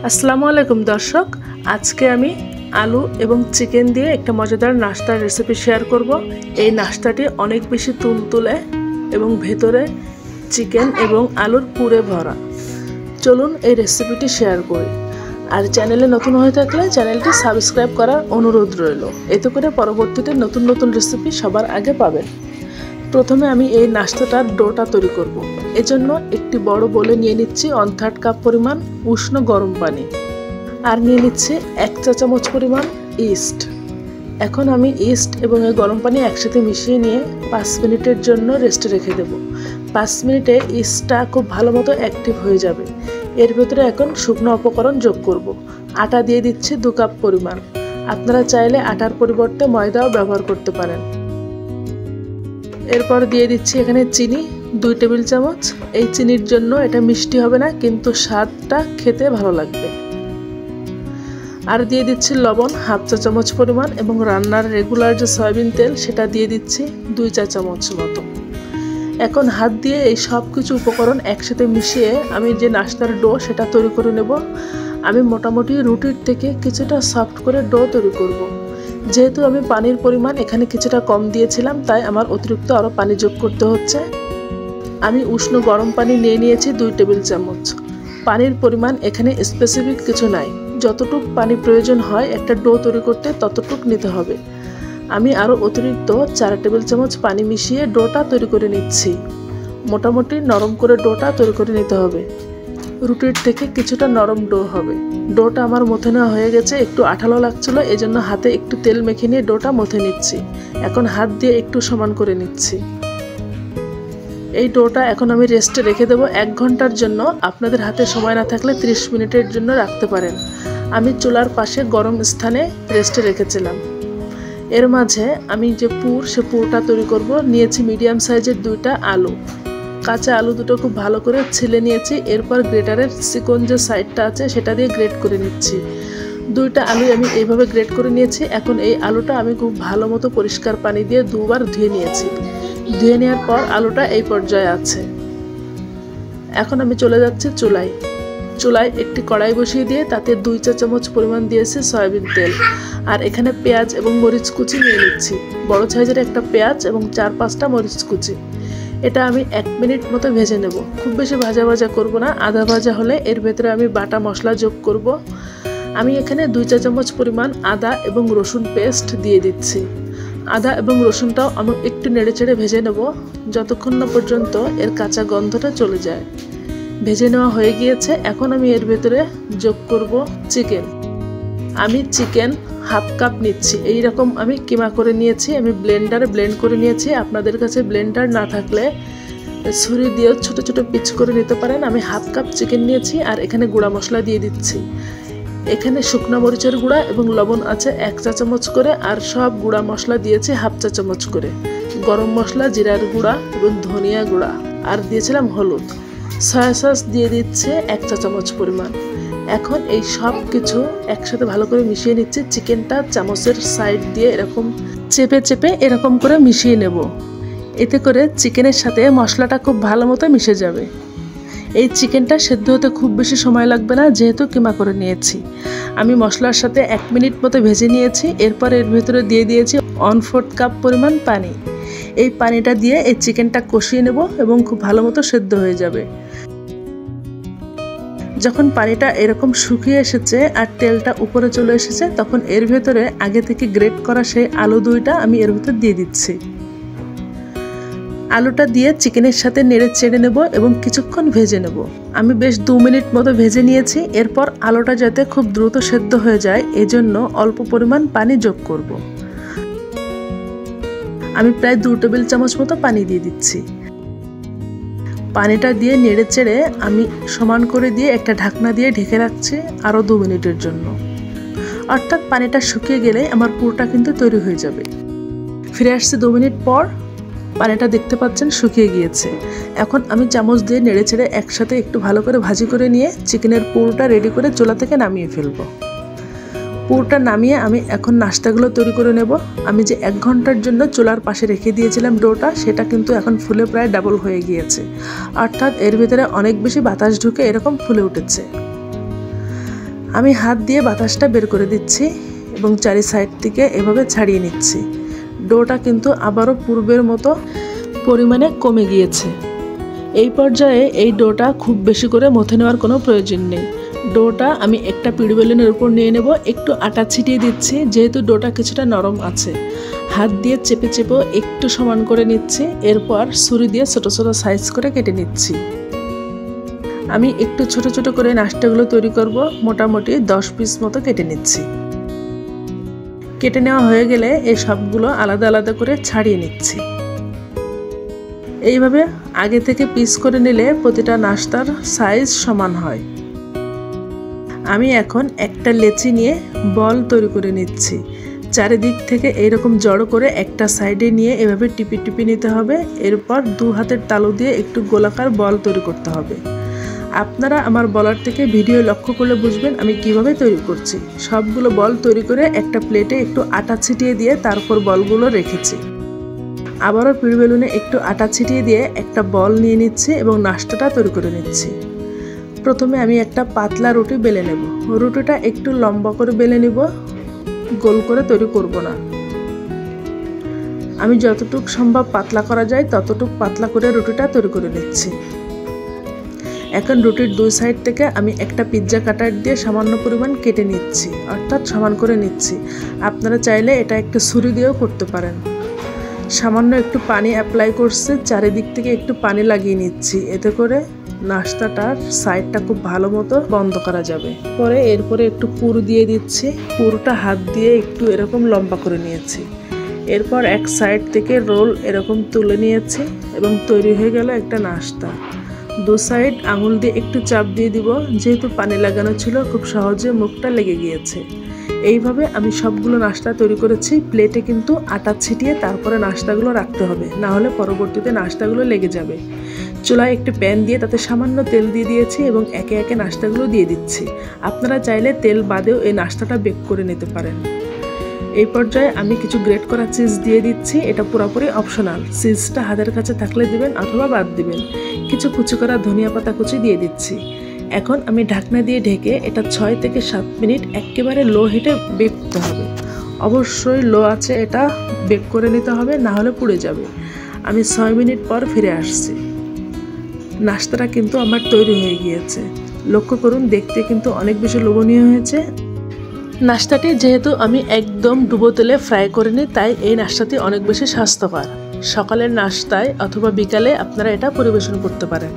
আসসালামু আলাইকুম দর্শক, আজকে আমি আলু এবং চিকেন দিয়ে একটা মজাদার নাস্তার রেসিপি শেয়ার করব। এই নাস্তাটি অনেক বেশি তুলতুলে এবং ভেতরে চিকেন এবং আলুর পুরে ভরা। চলুন এই রেসিপিটি শেয়ার করি। আর চ্যানেলে নতুন হয়ে থাকলে চ্যানেলটি সাবস্ক্রাইব করার অনুরোধ রইল, এতে করে পরবর্তীতে নতুন নতুন রেসিপি সবার আগে পাবেন। প্রথমে আমি এই নাস্তাটার ডোটা তৈরি করব। এজন্য একটি বড় বোলে নিয়ে নিচ্ছি 1/3 কাপ পরিমাণ উষ্ণ গরম পানি, আর নিয়ে নিচ্ছি 1 চা চামচ পরিমাণ ইস্ট। এখন আমি ইস্ট এবং এই গরম পানি একসাথে মিশিয়ে নিয়ে 5 মিনিটের জন্য রেস্টে রেখে দেব। 5 মিনিটে ইস্টটা খুব ভালো মতো অ্যাক্টিভ হয়ে যাবে। এর ভেতরে এখন শুকনো উপকরণ যোগ করব। আটা দিয়ে দিচ্ছি 2 কাপ পরিমাণ। আপনারা চাইলে আটার পরিবর্তে ময়দাও ব্যবহার করতে পারেন। এরপর দিয়ে দিচ্ছি এখানে চিনি 2 টেবিল চামচ। এই চিনির জন্য এটা মিষ্টি হবে না, কিন্তু স্বাদটা খেতে ভালো লাগবে। আর দিয়ে দিচ্ছি লবণ 1/2 চা চামচ পরিমাণ, এবং রান্নার রেগুলার যে সয়াবিন তেল সেটা দিয়ে দিচ্ছি 2 চা চামচ মতো। এখন হাত দিয়ে এই সব কিছু উপকরণ একসাথে মিশিয়ে আমি যে নাস্তার ডো সেটা তৈরি করে নেব। আমি মোটামুটি রুটির থেকে কিছুটা সফট করে ডো তৈরি করব। যেহেতু আমি পানির পরিমাণ এখানে কিছুটা কম দিয়েছিলাম, তাই আমার অতিরিক্ত আরও পানি যোগ করতে হচ্ছে। আমি উষ্ণ গরম পানি নিয়ে নিয়েছি 2 টেবিল চামচ। পানির পরিমাণ এখানে স্পেসিফিক কিছু নাই, যতটুক পানি প্রয়োজন হয় একটা ডো তৈরি করতে ততটুক নিতে হবে। আমি আরও অতিরিক্ত 4 টেবিল চামচ পানি মিশিয়ে ডোটা তৈরি করে নিচ্ছি। মোটামুটি নরম করে ডোটা তৈরি করে নিতে হবে। রুটির থেকে কিছুটা নরম ডো হবে। ডোটা আমার মথে নেওয়া হয়ে গেছে, একটু আঠালো লাগছিল, এজন্য হাতে একটু তেল মেখে নিয়ে ডোটা মথে নিচ্ছি। এখন হাত দিয়ে একটু সমান করে নিচ্ছি। এই ডোটা এখন আমি রেস্টে রেখে দেবো 1 ঘন্টার জন্য। আপনাদের হাতে সময় না থাকলে 30 মিনিটের জন্য রাখতে পারেন। আমি চুলার পাশে গরম স্থানে রেস্টে রেখেছিলাম। এর মাঝে আমি যে সে পুরটা তৈরি করব। নিয়েছি মিডিয়াম সাইজের 2টা আলু। কাঁচা আলু দুটো খুব ভালো করে ছিলে নিয়েছি। এরপর গ্রেটারের চিকন যে সাইডটা আছে সেটা দিয়ে গ্রেট করে নিচ্ছি। 2টা আলু আমি এইভাবে গ্রেট করে নিয়েছি। এখন এই আলুটা আমি খুব ভালো মতো পরিষ্কার পানি দিয়ে 2 বার ধুয়ে নিয়েছি। ধুয়ে নেওয়ার পর আলুটা এই পর্যায়ে আছে। এখন আমি চলে যাচ্ছি চুলায় একটি কড়াই বসিয়ে দিয়ে তাতে 2 চা চামচ পরিমাণ দিয়েছি সয়াবিন তেল। আর এখানে পেঁয়াজ এবং মরিচ কুচি নিয়ে নিচ্ছি। বড় সাইজের একটা পেঁয়াজ এবং 4-5টা মরিচ কুচি। এটা আমি 1 মিনিট মতো ভেজে নেব। খুব বেশি ভাজা করব না, আধা ভাজা হলে এর ভেতরে আমি বাটা মশলা যোগ করব। আমি এখানে 2 চা চামচ পরিমাণ আদা এবং রসুন পেস্ট দিয়ে দিচ্ছি। আদা এবং রসুনটাও আমি একটু নেড়েচেড়ে ভেজে নেব, যতক্ষণ না পর্যন্ত এর কাঁচা গন্ধটা চলে যায়। ভেজে নেওয়া হয়ে গিয়েছে। এখন আমি এর ভেতরে যোগ করব চিকেন। আমি চিকেন 1/2 কাপ নিচ্ছি। এইরকম আমি কিমা করে নিয়েছি। আমি ব্লেন্ডারে ব্লেন্ড করে নিয়েছি। আপনাদের কাছে ব্লেন্ডার না থাকলে ছুরি দিয়েও ছোট ছোট পিচ করে নিতে পারেন। আমি 1/2 কাপ চিকেন নিয়েছি। আর এখানে গুঁড়া মশলা দিয়ে দিচ্ছি। এখানে শুকনো মরিচের গুঁড়া এবং লবণ আছে 1 চা চামচ করে, আর সব গুঁড়া মশলা দিয়েছি 1/2 চা চামচ করে। গরম মশলা, জিরার গুঁড়া এবং ধনিয়া গুঁড়া, আর দিয়েছিলাম হলুদ। সয়া সস দিয়ে দিচ্ছে 1 চা চামচ পরিমাণ। এখন এই সব কিছু একসাথে ভালো করে মিশিয়ে নিচ্ছি। চিকেনটা চামচের সাইড দিয়ে এরকম চেপে এরকম করে মিশিয়ে নেব। এতে করে চিকেনের সাথে মশলাটা খুব ভালো মতো মিশে যাবে। এই চিকেনটা সেদ্ধ হতে খুব বেশি সময় লাগবে না, যেহেতু কিমা করে নিয়েছি। আমি মশলার সাথে 1 মিনিট মতো ভেজে নিয়েছি। এরপর এর ভেতরে দিয়ে দিয়েছি 1/4 কাপ পরিমাণ পানি। এই পানিটা দিয়ে এই চিকেনটা কষিয়ে নেব এবং খুব ভালো মতো সেদ্ধ হয়ে যাবে। যখন পানিটা এরকম শুকিয়ে এসেছে আর তেলটা উপরে চলে এসেছে, তখন এর ভেতরে আগে থেকে গ্রেট করা সেই আলু 2টা আমি এর ভেতর দিয়ে দিচ্ছি। আলুটা দিয়ে চিকেনের সাথে নেড়ে চেড়ে নেব এবং কিছুক্ষণ ভেজে নেব। আমি বেশ 2 মিনিট মতো ভেজে নিয়েছি। এরপর আলুটা যাতে খুব দ্রুত সেদ্ধ হয়ে যায়, এজন্য অল্প পরিমাণ পানি যোগ করব। আমি প্রায় 2 টেবিল চামচ মতো পানি দিয়ে দিচ্ছি। পানিটা দিয়ে নেড়ে চেড়ে আমি সমান করে দিয়ে একটা ঢাকনা দিয়ে ঢেকে রাখছি আরও 2 মিনিটের জন্য। অর্থাৎ পানিটা শুকিয়ে গেলে আমার পুরটা কিন্তু তৈরি হয়ে যাবে। ফিরে আসছি 2 মিনিট পর। পানিটা দেখতে পাচ্ছেন শুকিয়ে গিয়েছে। এখন আমি চামচ দিয়ে নেড়ে চেড়ে একসাথে একটু ভালো করে ভাজি করে নিয়ে চিকেনের পুরটা রেডি করে চুলা থেকে নামিয়ে ফেলবো। পুরটা নামিয়ে আমি এখন নাস্তাগুলো তৈরি করে নেব। আমি যে 1 ঘন্টার জন্য চুলার পাশে রেখে দিয়েছিলাম ডোটা, সেটা কিন্তু এখন ফুলে প্রায় ডাবল হয়ে গিয়েছে। অর্থাৎ এর ভিতরে অনেক বেশি বাতাস ঢুকে এরকম ফুলে উঠেছে। আমি হাত দিয়ে বাতাসটা বের করে দিচ্ছি এবং চারি সাইড থেকে এভাবে ছাড়িয়ে নিচ্ছি। ডোটা কিন্তু আবারও পূর্বের মতো পরিমাণে কমে গিয়েছে। এই পর্যায়ে এই ডোটা খুব বেশি করে মথে নেওয়ার কোনো প্রয়োজন নেই। ডোটা আমি একটা পিড়ি বেলুনের উপর নিয়ে নেব, একটু আটা ছিটিয়ে দিচ্ছি যেহেতু ডোটা কিছুটা নরম আছে। হাত দিয়ে চেপে চেপে একটু সমান করে নিচ্ছি, এরপর ছুরি দিয়ে ছোট ছোট সাইজ করে কেটে নিচ্ছি। আমি একটু ছোট ছোট করে নাস্তাগুলো তৈরি করব, মোটামুটি 10 পিস মতো কেটে নিচ্ছি। কেটে নেওয়া হয়ে গেলে এই সবগুলো আলাদা আলাদা করে ছাড়িয়ে নিচ্ছি। এইভাবে আগে থেকে পিস করে নিলে প্রতিটা নাস্তার সাইজ সমান হয়। আমি এখন একটা লেচি নিয়ে বল তৈরি করে নিচ্ছি। চারিদিক থেকে এইরকম জড়ো করে একটা সাইডে নিয়ে এভাবে টিপি টিপি নিতে হবে। এরপর 2 হাতের তালু দিয়ে একটু গোলাকার বল তৈরি করতে হবে। আপনারা আমার বলার থেকে ভিডিও লক্ষ্য করলে বুঝবেন আমি কিভাবে তৈরি করছি। সবগুলো বল তৈরি করে একটা প্লেটে একটু আটা ছিটিয়ে দিয়ে তারপর বলগুলো রেখেছি। আবারও পিড়ি বেলুনে একটু আটা ছিটিয়ে দিয়ে একটা বল নিয়ে নিচ্ছি এবং নাস্তাটা তৈরি করে নিচ্ছি। প্রথমে আমি একটা পাতলা রুটি বেলে নেব। রুটিটা একটু লম্বা করে বেলে নেব, গোল করে তৈরি করব না। আমি যতটুকু সম্ভব পাতলা করা যায় ততটুকু পাতলা করে রুটিটা তৈরি করে নিচ্ছি। এখন রুটির 2 সাইড থেকে আমি একটা পিৎজা কাটার দিয়ে সামান্য পরিমাণ কেটে নিচ্ছি, অর্থাৎ সমান করে নিচ্ছি। আপনারা চাইলে এটা একটু ছুরি দিয়েও করতে পারেন। সামান্য একটু পানি অ্যাপ্লাই করছি, চারিদিক থেকে একটু পানি লাগিয়ে নিচ্ছি, এতে করে নাস্তাটার সাইডটা খুব ভালো মতো বন্ধ করা যাবে। এরপরে একটু পুর দিয়ে দিচ্ছি। পুরটা হাত দিয়ে একটু এরকম লম্বা করে নিয়েছি। এরপর এক সাইড থেকে রোল এরকম তুলে নিয়েছি এবং তৈরি হয়ে গেল একটা নাস্তা। 2 সাইড আঙুল দিয়ে একটু চাপ দিয়ে দিব, যেহেতু পানি লাগানো ছিল খুব সহজে মুখটা লেগে গিয়েছে। এইভাবে আমি সবগুলো নাস্তা তৈরি করেছি। প্লেটে কিন্তু আটা ছিটিয়ে তারপরে নাস্তাগুলো রাখতে হবে, না হলে পরবর্তীতে নাস্তাগুলো লেগে যাবে। চুলায় একটি প্যান দিয়ে তাতে সামান্য তেল দিয়ে দিয়েছি এবং একে একে নাস্তাগুলো দিয়ে দিচ্ছি। আপনারা চাইলে তেল বাদেও এই নাস্তাটা বেক করে নিতে পারেন। এই পর্যায়ে আমি কিছু গ্রেট করা চিজ দিয়ে দিচ্ছি। এটা পুরোপুরি অপশনাল, চিজটা হাতের কাছে থাকলে দিবেন অথবা বাদ দিবেন। কিছু কুচি করা ধনিয়া পাতা কুচি দিয়ে দিচ্ছি। এখন আমি ঢাকনা দিয়ে ঢেকে এটা 6 থেকে 7 মিনিট একেবারে লো হিটে বেক করতে হবে। অবশ্যই লো আছে এটা বেক করে নিতে হবে, না হলে পুড়ে যাবে। আমি 6 মিনিট পর ফিরে আসছি। নাস্তাটা কিন্তু আমার তৈরি হয়ে গিয়েছে। লক্ষ্য করুন, দেখতে কিন্তু অনেক বেশি লোভনীয় হয়েছে। নাস্তাটি যেহেতু আমি একদম ডুবো তেলে ফ্রাই করিনি, তাই এই নাস্তাটি অনেক বেশি স্বাস্থ্যকর। সকালের নাস্তায় অথবা বিকালে আপনারা এটা পরিবেশন করতে পারেন।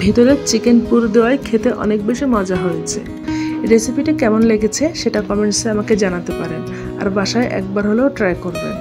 ভেতরে চিকেন পুর দেওয়ায় খেতে অনেক বেশি মজা হয়েছে। রেসিপিটি কেমন লেগেছে সেটা কমেন্টসে আমাকে জানাতে পারেন, আর বাসায় একবার হলেও ট্রাই করবেন।